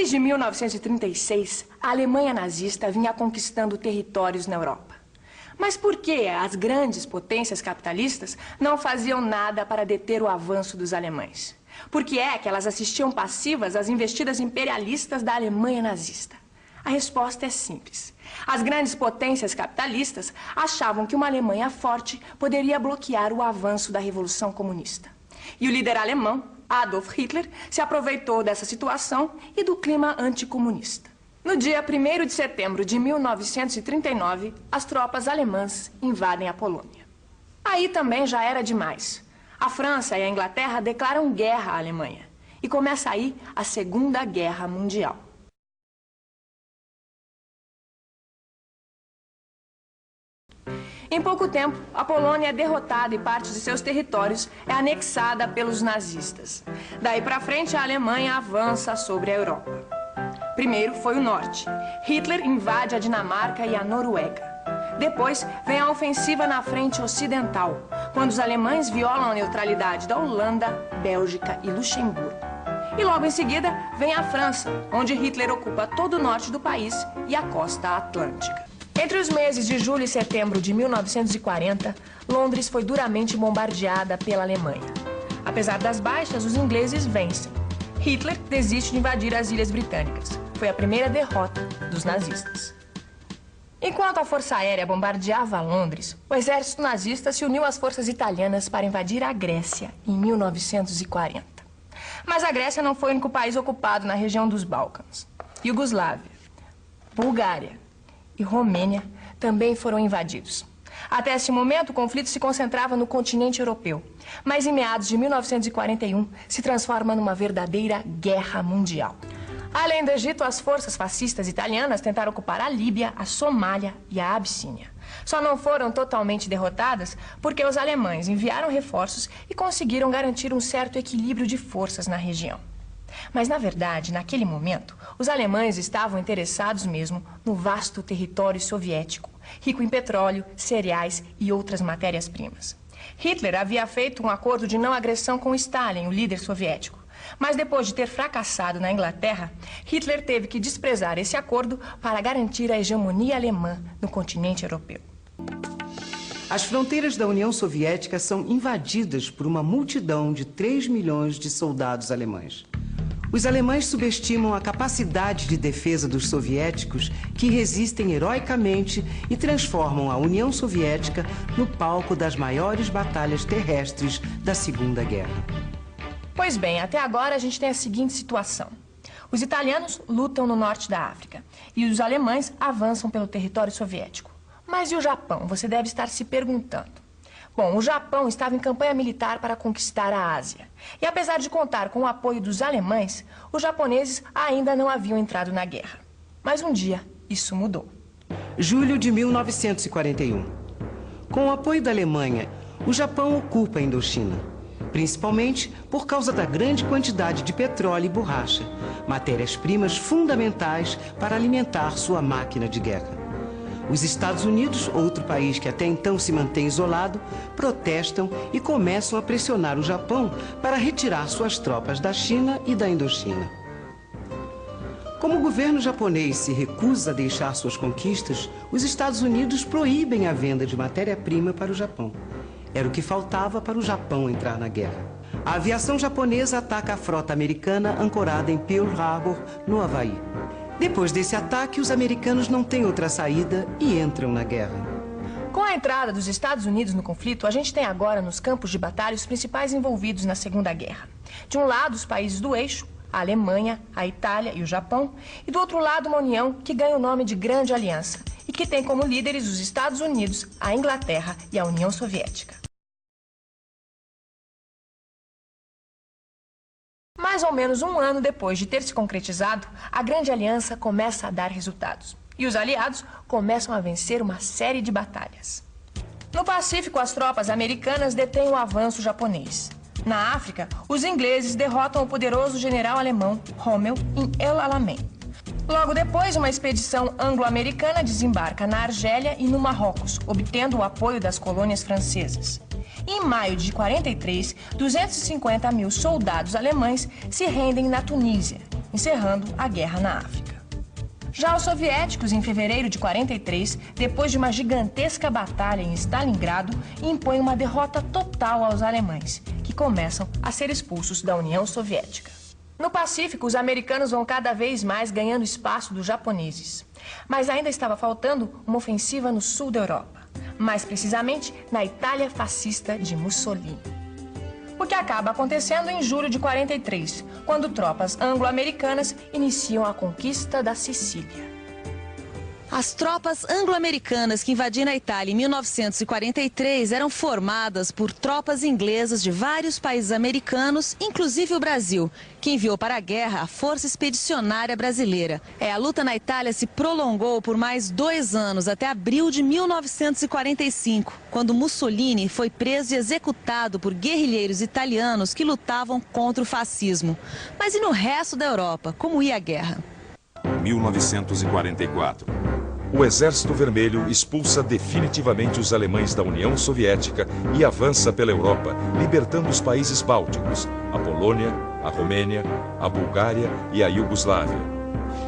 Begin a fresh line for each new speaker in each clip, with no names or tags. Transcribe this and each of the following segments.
Desde 1936, a Alemanha nazista vinha conquistando territórios na Europa. Mas por que as grandes potências capitalistas não faziam nada para deter o avanço dos alemães? Por que é que elas assistiam passivas às investidas imperialistas da Alemanha nazista? A resposta é simples. As grandes potências capitalistas achavam que uma Alemanha forte poderia bloquear o avanço da Revolução Comunista. E o líder alemão, Adolf Hitler, se aproveitou dessa situação e do clima anticomunista. No dia 1º de setembro de 1939, as tropas alemãs invadem a Polônia. Aí também já era demais. A França e a Inglaterra declaram guerra à Alemanha. E começa aí a Segunda Guerra Mundial. Em pouco tempo, a Polônia é derrotada e parte de seus territórios é anexada pelos nazistas. Daí para frente, a Alemanha avança sobre a Europa. Primeiro foi o norte. Hitler invade a Dinamarca e a Noruega. Depois vem a ofensiva na frente ocidental, quando os alemães violam a neutralidade da Holanda, Bélgica e Luxemburgo. E logo em seguida vem a França, onde Hitler ocupa todo o norte do país e a costa atlântica. Entre os meses de julho e setembro de 1940, Londres foi duramente bombardeada pela Alemanha. Apesar das baixas, os ingleses vencem. Hitler desiste de invadir as Ilhas Britânicas. Foi a primeira derrota dos nazistas. Enquanto a Força Aérea bombardeava Londres, o exército nazista se uniu às forças italianas para invadir a Grécia em 1940. Mas a Grécia não foi o único país ocupado na região dos Balcãs. Iugoslávia, Bulgária e Romênia também foram invadidos. Até esse momento, o conflito se concentrava no continente europeu, mas em meados de 1941 se transforma numa verdadeira guerra mundial. Além do Egito, as forças fascistas italianas tentaram ocupar a Líbia, a Somália e a Abissínia. Só não foram totalmente derrotadas porque os alemães enviaram reforços e conseguiram garantir um certo equilíbrio de forças na região. Mas, na verdade, naquele momento, os alemães estavam interessados mesmo no vasto território soviético, rico em petróleo, cereais e outras matérias-primas. Hitler havia feito um acordo de não agressão com Stalin, o líder soviético. Mas depois de ter fracassado na Inglaterra, Hitler teve que desprezar esse acordo para garantir a hegemonia alemã no continente europeu.
As fronteiras da União Soviética são invadidas por uma multidão de 3 milhões de soldados alemães. Os alemães subestimam a capacidade de defesa dos soviéticos, que resistem heroicamente e transformam a União Soviética no palco das maiores batalhas terrestres da Segunda Guerra.
Pois bem, até agora a gente tem a seguinte situação. Os italianos lutam no norte da África e os alemães avançam pelo território soviético. Mas e o Japão? Você deve estar se perguntando. Bom, o Japão estava em campanha militar para conquistar a Ásia. E apesar de contar com o apoio dos alemães, os japoneses ainda não haviam entrado na guerra. Mas um dia, isso mudou.
Julho de 1941. Com o apoio da Alemanha, o Japão ocupa a Indochina, principalmente por causa da grande quantidade de petróleo e borracha, matérias-primas fundamentais para alimentar sua máquina de guerra. Os Estados Unidos, outro país que até então se mantém isolado, protestam e começam a pressionar o Japão para retirar suas tropas da China e da Indochina. Como o governo japonês se recusa a deixar suas conquistas, os Estados Unidos proíbem a venda de matéria-prima para o Japão. Era o que faltava para o Japão entrar na guerra. A aviação japonesa ataca a frota americana ancorada em Pearl Harbor, no Havaí. Depois desse ataque, os americanos não têm outra saída e entram na guerra.
Com a entrada dos Estados Unidos no conflito, a gente tem agora nos campos de batalha os principais envolvidos na Segunda Guerra. De um lado, os países do eixo, a Alemanha, a Itália e o Japão, e do outro lado, uma união que ganha o nome de Grande Aliança e que tem como líderes os Estados Unidos, a Inglaterra e a União Soviética. Mais ou menos um ano depois de ter se concretizado, a Grande Aliança começa a dar resultados. E os aliados começam a vencer uma série de batalhas. No Pacífico, as tropas americanas detêm o avanço japonês. Na África, os ingleses derrotam o poderoso general alemão Rommel em El Alamein. Logo depois, uma expedição anglo-americana desembarca na Argélia e no Marrocos, obtendo o apoio das colônias francesas. E em maio de 43, 250 mil soldados alemães se rendem na Tunísia, encerrando a guerra na África. Já os soviéticos, em fevereiro de 43, depois de uma gigantesca batalha em Stalingrado, impõem uma derrota total aos alemães, que começam a ser expulsos da União Soviética. No Pacífico, os americanos vão cada vez mais ganhando espaço dos japoneses. Mas ainda estava faltando uma ofensiva no sul da Europa, mais precisamente na Itália fascista de Mussolini. O que acaba acontecendo em julho de 43, quando tropas anglo-americanas iniciam a conquista da Sicília.
As tropas anglo-americanas que invadiram a Itália em 1943 eram formadas por tropas inglesas de vários países americanos, inclusive o Brasil, que enviou para a guerra a Força Expedicionária Brasileira. A luta na Itália se prolongou por mais 2 anos, até abril de 1945, quando Mussolini foi preso e executado por guerrilheiros italianos que lutavam contra o fascismo. Mas e no resto da Europa, como ia a guerra?
1944. O Exército Vermelho expulsa definitivamente os alemães da União Soviética e avança pela Europa, libertando os países bálticos, a Polônia, a Romênia, a Bulgária e a Iugoslávia.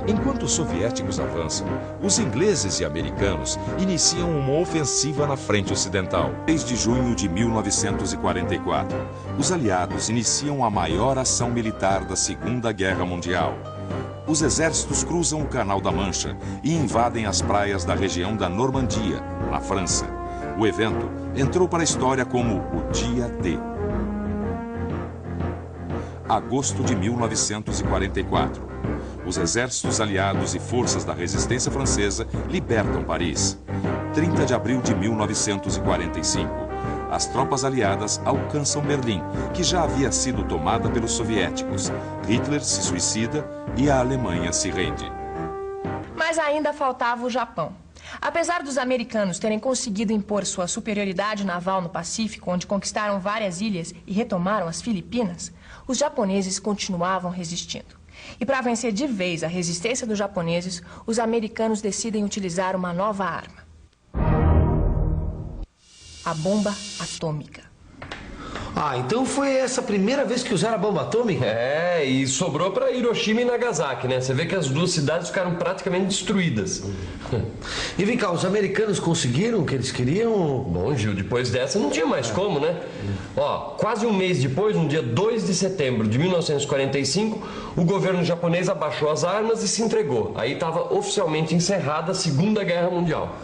Enquanto os soviéticos avançam, os ingleses e americanos iniciam uma ofensiva na frente ocidental. Desde junho de 1944, os aliados iniciam a maior ação militar da Segunda Guerra Mundial. Os exércitos cruzam o Canal da Mancha e invadem as praias da região da Normandia, na França. O evento entrou para a história como o Dia D. Agosto de 1944. Os exércitos aliados e forças da resistência francesa libertam Paris. 30 de abril de 1945. As tropas aliadas alcançam Berlim, que já havia sido tomada pelos soviéticos. Hitler se suicida e a Alemanha se rende.
Mas ainda faltava o Japão. Apesar dos americanos terem conseguido impor sua superioridade naval no Pacífico, onde conquistaram várias ilhas e retomaram as Filipinas, os japoneses continuavam resistindo. E para vencer de vez a resistência dos japoneses, os americanos decidem utilizar uma nova arma: a bomba atômica.
Ah, então foi essa a primeira vez que usaram a bomba atômica?
É, e sobrou para Hiroshima e Nagasaki, né? Você vê que as duas cidades ficaram praticamente destruídas.
E vem cá, os americanos conseguiram o que eles queriam?
Bom, Gil, depois dessa não tinha mais como, né? Ó, quase um mês depois, no dia 2 de setembro de 1945, o governo japonês abaixou as armas e se entregou. Aí estava oficialmente encerrada a Segunda Guerra Mundial.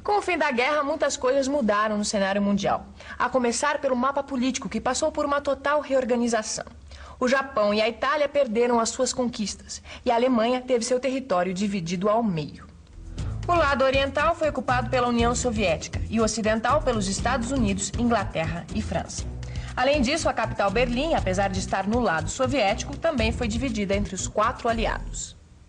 Com o fim da guerra, muitas coisas mudaram no cenário mundial. A começar pelo mapa político, que passou por uma total reorganização. O Japão e a Itália perderam as suas conquistas, e a Alemanha teve seu território dividido ao meio. O lado oriental foi ocupado pela União Soviética e o ocidental pelos Estados Unidos, Inglaterra e França. Além disso, a capital Berlim, apesar de estar no lado soviético, também foi dividida entre os 4 aliados.